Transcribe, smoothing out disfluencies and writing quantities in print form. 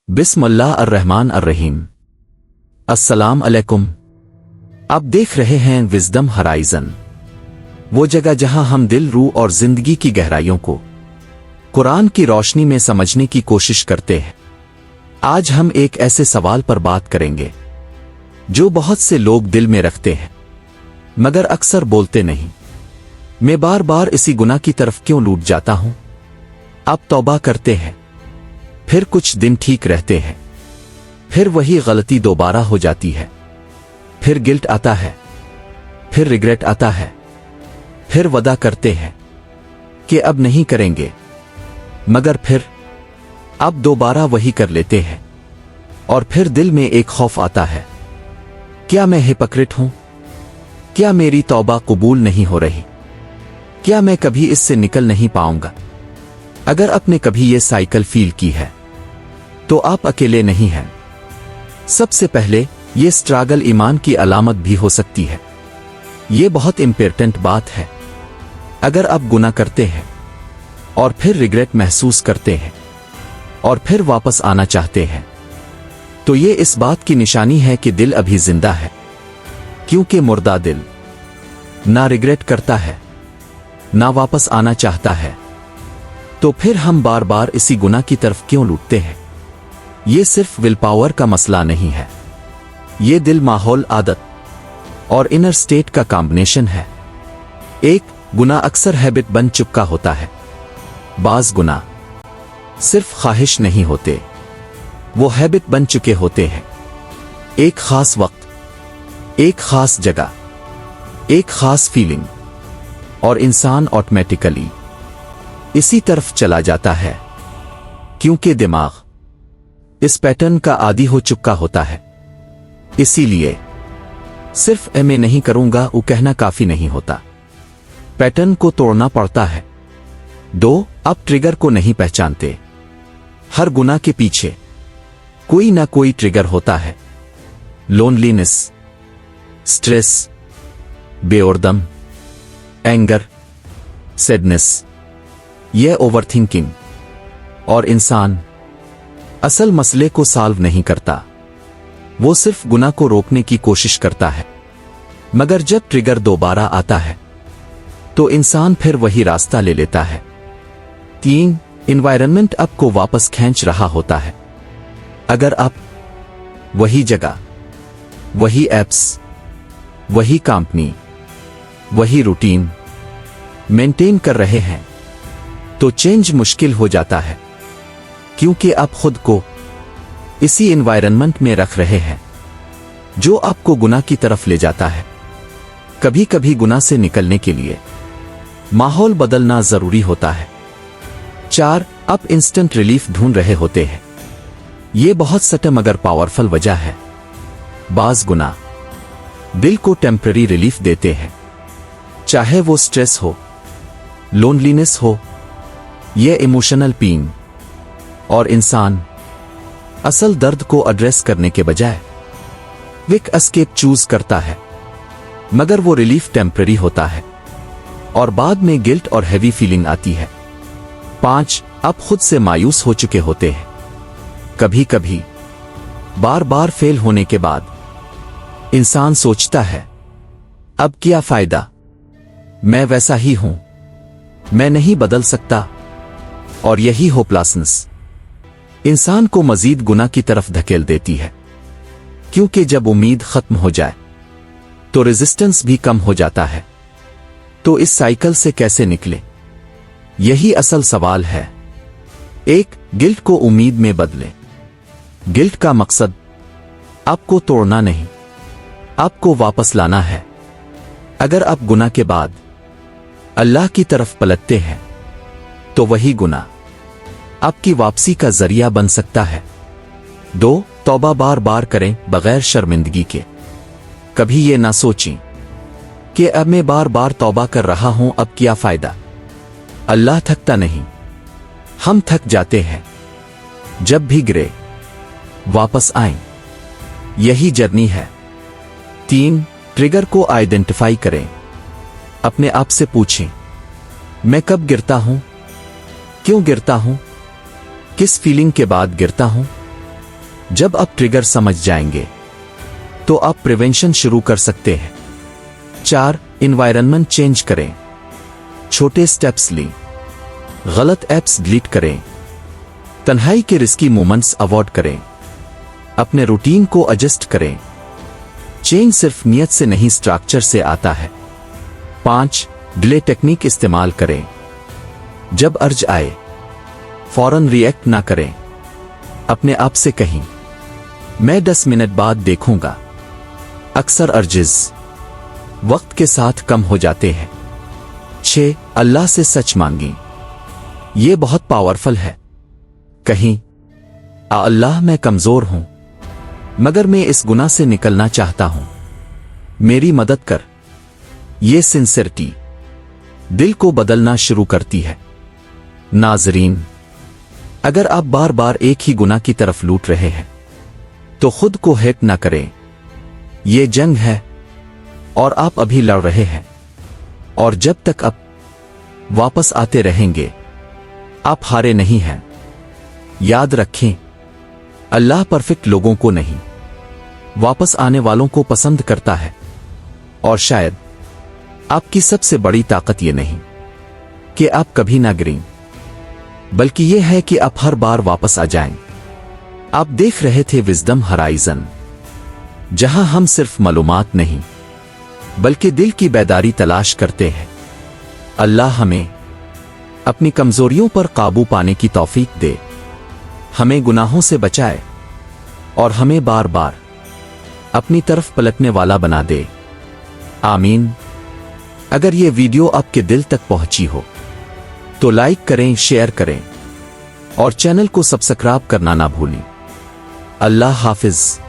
बिस्मिल्लाह अर्रहमान अर्रहीम। अस्सलाम अलैकुम। आप देख रहे हैं विज़डम हराइज़न, वो जगह जहां हम दिल, रूह और जिंदगी की गहराइयों को कुरान की रोशनी में समझने की कोशिश करते हैं। आज हम एक ऐसे सवाल पर बात करेंगे जो बहुत से लोग दिल में रखते हैं मगर अक्सर बोलते नहीं। मैं बार बार इसी गुनाह की तरफ क्यों लूट जाता हूं? आप तौबा करते हैं, फिर कुछ दिन ठीक रहते हैं, फिर वही गलती दोबारा हो जाती है, फिर गिल्ट आता है, फिर रिग्रेट आता है, फिर वादा करते हैं कि अब नहीं करेंगे, मगर फिर अब दोबारा वही कर लेते हैं और फिर दिल में एक खौफ आता है, क्या मैं हिपोक्रेट हूं? क्या मेरी तौबा कबूल नहीं हो रही? क्या मैं कभी इससे निकल नहीं पाऊंगा? अगर आपने कभी ये साइकिल फील की है तो आप अकेले नहीं हैं। सबसे पहले ये स्ट्रगल ईमान की अलामत भी हो सकती है। ये बहुत इंपॉर्टेंट बात है। अगर आप गुनाह करते हैं और फिर रिग्रेट महसूस करते हैं और फिर वापस आना चाहते हैं तो ये इस बात की निशानी है कि दिल अभी जिंदा है, क्योंकि मुर्दा दिल ना रिग्रेट करता है ना वापस आना चाहता है। तो फिर हम बार बार इसी गुनाह की तरफ क्यों लूटते हैं? ये सिर्फ विल पावर का मसला नहीं है, ये दिल, माहौल, आदत और इनर स्टेट का कॉम्बिनेशन है। एक गुनाह अक्सर हैबिट बन चुका होता है। बाज गुनाह सिर्फ ख्वाहिश नहीं होते, वो हैबिट बन चुके होते हैं। एक खास वक्त, एक खास जगह, एक खास फीलिंग, और इंसान ऑटोमेटिकली इसी तरफ चला जाता है क्योंकि दिमाग इस पैटर्न का आदी हो चुका होता है। इसीलिए सिर्फ मैं नहीं करूंगा वो कहना काफी नहीं होता, पैटर्न को तोड़ना पड़ता है। दो, आप ट्रिगर को नहीं पहचानते। हर गुनाह के पीछे कोई ना कोई ट्रिगर होता है। लोनलीनेस, स्ट्रेस, बेओरदम, एंगर, सैडनेस, यह ओवरथिंकिंग। और इंसान असल मसले को सॉल्व नहीं करता, वो सिर्फ गुनाह को रोकने की कोशिश करता है। मगर जब ट्रिगर दोबारा आता है तो इंसान फिर वही रास्ता ले लेता है। तीन, एनवायरनमेंट आपको वापस खींच रहा होता है। अगर आप वही जगह, वही एप्स, वही कंपनी, वही रूटीन मेंटेन कर रहे हैं तो चेंज मुश्किल हो जाता है, क्योंकि आप खुद को इसी एनवायरनमेंट में रख रहे हैं जो आपको गुनाह की तरफ ले जाता है। कभी कभी गुनाह से निकलने के लिए माहौल बदलना जरूरी होता है। चार, आप इंस्टेंट रिलीफ ढूंढ रहे होते हैं। यह बहुत सटल मगर पावरफुल वजह है। बाज गुनाह दिल को टेम्पररी रिलीफ देते हैं, चाहे वो स्ट्रेस हो, लोनलीनेस हो, यह इमोशनल पेन, और इंसान असल दर्द को एड्रेस करने के बजाय क्विक एस्केप चूज करता है। मगर वो रिलीफ टेम्पररी होता है और बाद में गिल्ट और हैवी फीलिंग आती है। पांच, आप खुद से मायूस हो चुके होते हैं। कभी कभी बार बार फेल होने के बाद इंसान सोचता है, अब क्या फायदा, मैं वैसा ही हूं, मैं नहीं बदल सकता। और यही होपलेसनेस इंसान को मजीद गुनाह की तरफ धकेल देती है, क्योंकि जब उम्मीद खत्म हो जाए तो रेजिस्टेंस भी कम हो जाता है। तो इस साइकिल से कैसे निकले, यही असल सवाल है। एक, गिल्ट को उम्मीद में बदले। गिल्ट का मकसद आपको तोड़ना नहीं, आपको वापस लाना है। अगर आप गुनाह के बाद अल्लाह की तरफ पलटते हैं तो वही गुनाह आपकी वापसी का जरिया बन सकता है। दो, तौबा बार बार करें बगैर शर्मिंदगी के। कभी ये ना सोचें कि अब मैं बार बार तौबा कर रहा हूं, अब क्या फायदा। अल्लाह थकता नहीं, हम थक जाते हैं। जब भी गिरे वापस आएं, यही जर्नी है। तीन, ट्रिगर को आइडेंटिफाई करें। अपने आप से पूछें, मैं कब गिरता हूं, क्यों गिरता हूं, किस फीलिंग के बाद गिरता हूं। जब आप ट्रिगर समझ जाएंगे तो आप प्रिवेंशन शुरू कर सकते हैं। 4. एनवायरनमेंट चेंज करें। छोटे स्टेप्स लें। गलत ऐप्स डिलीट करें। तन्हाई के रिस्की मोमेंट्स अवॉइड करें। अपने रूटीन को एडजस्ट करें। चेंज सिर्फ नियत से नहीं स्ट्रक्चर से आता है। 5. डिले टेक्निक इस्तेमाल करें। जब अर्ज आए फौरन रिएक्ट ना करें। अपने आप से कहीं मैं 10 मिनट बाद देखूंगा। अक्सर अर्जेस वक्त के साथ कम हो जाते हैं। 6. अल्लाह से सच मांगी। ये बहुत पावरफुल है। कहीं अल्लाह मैं कमजोर हूं मगर मैं इस गुनाह से निकलना चाहता हूं, मेरी मदद कर। ये सिंसियरिटी दिल को बदलना शुरू करती है। नाजरीन, अगर आप बार बार एक ही गुनाह की तरफ लूट रहे हैं तो खुद को हेट ना करें। ये जंग है और आप अभी लड़ रहे हैं, और जब तक आप वापस आते रहेंगे आप हारे नहीं हैं। याद रखें, अल्लाह परफेक्ट लोगों को नहीं, वापस आने वालों को पसंद करता है। और शायद आपकी सबसे बड़ी ताकत ये नहीं कि आप कभी ना गिरें, बल्कि यह है कि आप हर बार वापस आ जाएं। आप देख रहे थे विजडम हराइजन, जहां हम सिर्फ मालूमात नहीं बल्कि दिल की बेदारी तलाश करते हैं। अल्लाह हमें अपनी कमजोरियों पर काबू पाने की तौफीक दे, हमें गुनाहों से बचाए और हमें बार बार अपनी तरफ पलटने वाला बना दे। आमीन। अगर ये वीडियो आपके दिल तक पहुंची हो तो लाइक करें, शेयर करें और चैनल को सब्सक्राइब करना ना भूलें। अल्लाह हाफिज।